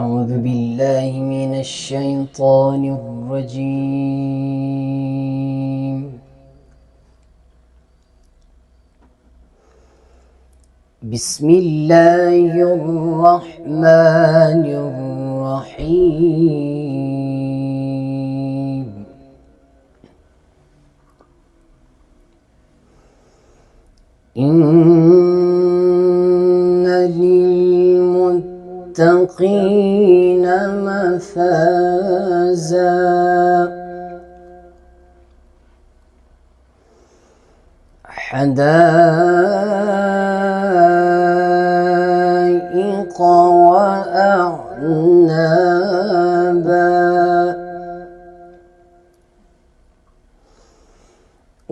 أعوذ بالله من الشيطان الرجيم. بسم الله الرحمن الرحيم. إن للمتقين مفازا حدائق وأعنابا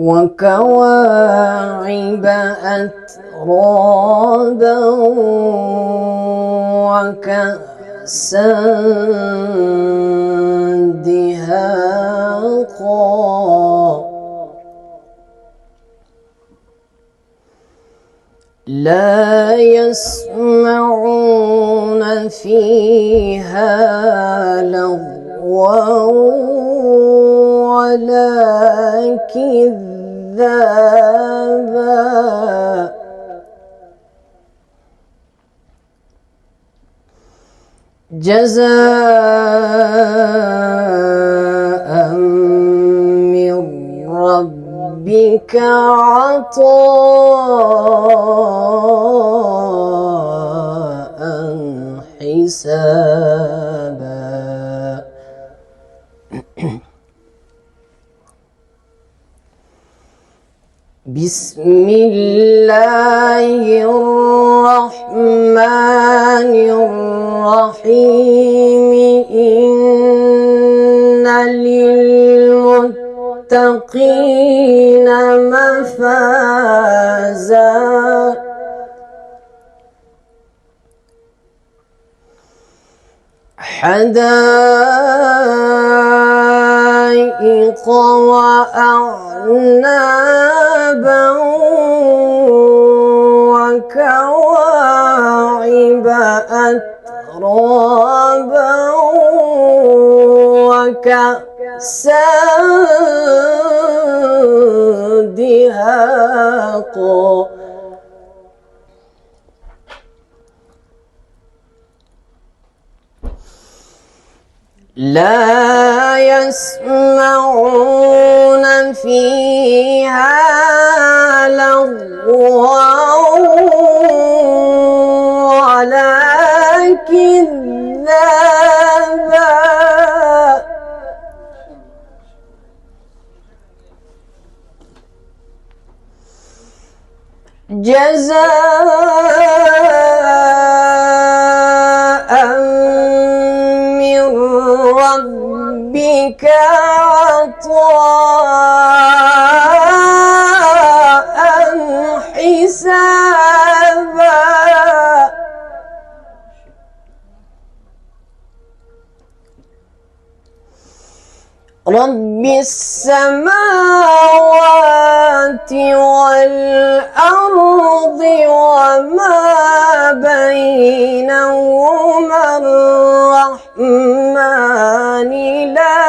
وكواعب أترابا وكأسا دهاقا لا يسمعون فيها لغوا ولا كذابا جزاء من ربك عطاء حسابا. بسم الله الرحمن الرحيم. إن للمتقين مفازا حدائق وأعنابا وكواعب أترابا وكأسا دهاقا لا يسمعون فيها لغوا ولا كذابا جزاء من ربك عطاء حسابا. رب السماوات والأرض وما بينهما الرحمن لا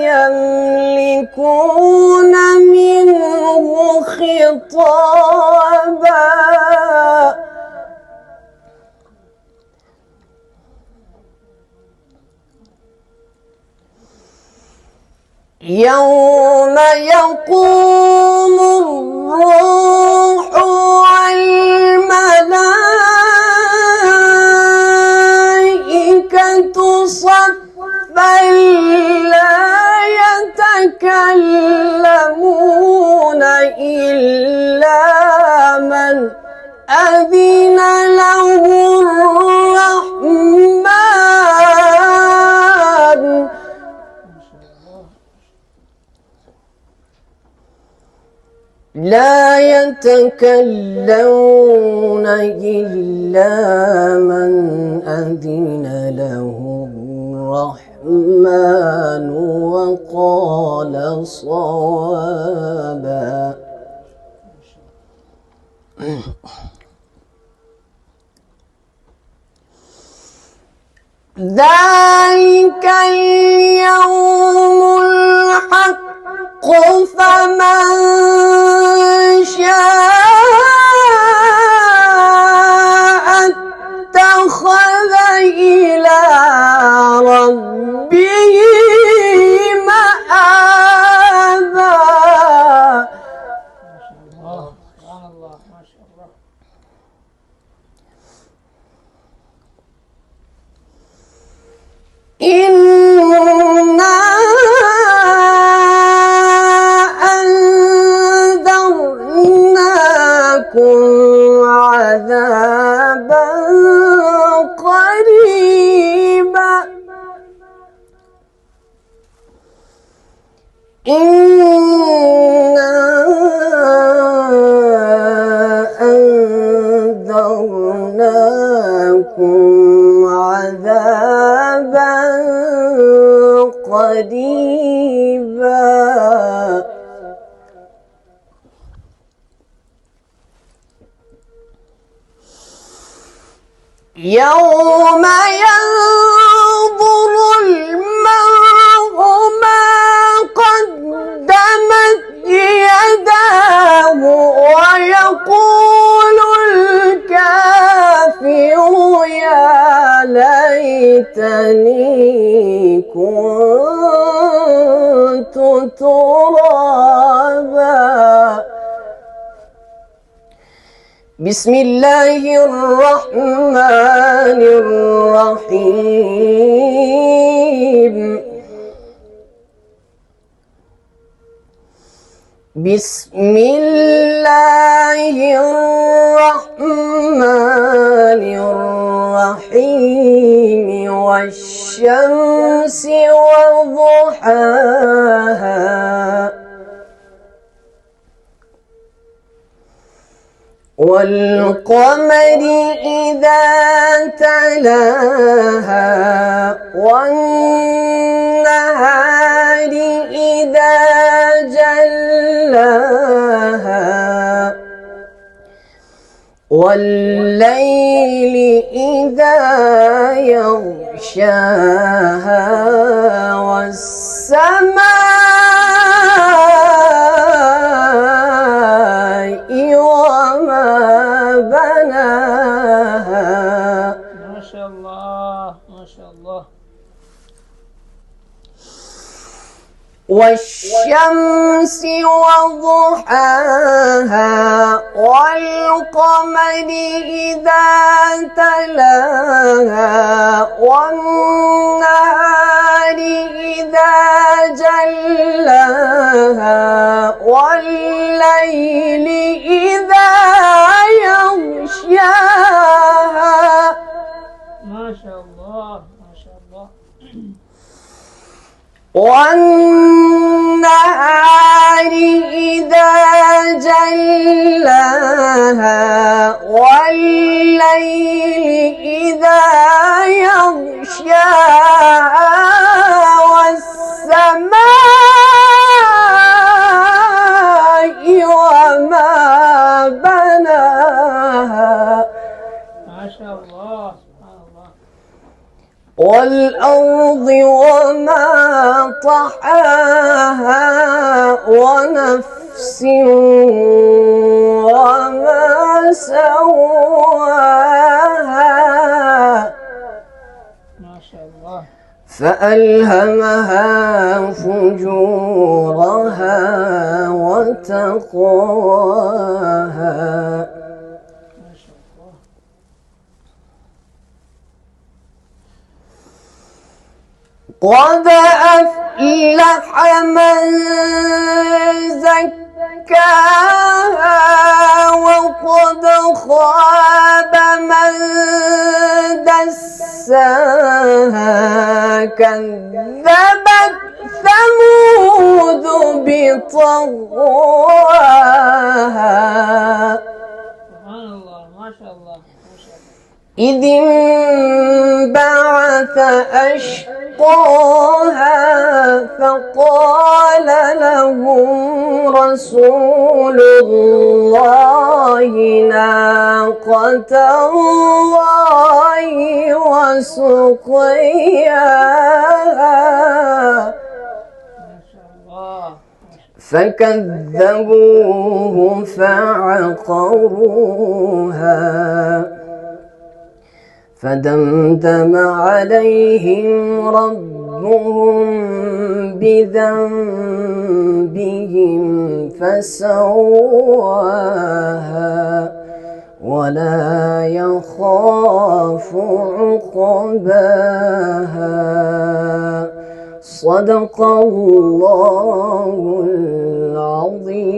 يملكون منه خطابا. يوم يقوم الروح والملائكة صفا لا يتكلمون إلا من أذن له الرحمن لا يتكلمون إلا من أذن له الرحمن وقال صوابا. ذلك اليوم الحق فمن شاء اتخذ إلى ربه مآبا. سبحان الله ما شاء الله. إنا أنذرناكم عذابا قريبا. إنا أنذرناكم عذابا قريبا. يوم ينظر المرء ما قدمت يداه ويقول الكافر يا ليتني كنت ترابا. بسم الله الرحمن الرحيم. بسم الله الرحمن الرحيم. والشمس وضحاها والقمر إذا تلاها والنهار إذا جلاها والليل إذا يغشاها والسماء وما بناها. ما شاء الله ما شاء الله. والشمس وضحاها والقمر إذا تلاها والنهار إذا جلاها والليل إذا يغشاها. ما شاء الله ما شاء الله. والنهار إذا جلاها والليل إذا يغشاها والسماء وما بناها. ما شاء الله سبحان الله. والأرض وما طحاها ونفس وما سواها ما شاء الله. فألهمها فجورها وتقواها. ما شاء الله. قد أفلح من زكاها وقد خاب من دساها. كذبت ثمود بطغواها سبحان الله ما شاء الله ما شاء الله. إذ انبعث أشقاها فسقاها فقال لهم رسول الله ناقة الله وسقياها ما شاء الله. فكذبوه فعقروها فدمدم عليهم ربهم بذنبهم فسواها ولا يخاف عقباها. صدق الله العظيم.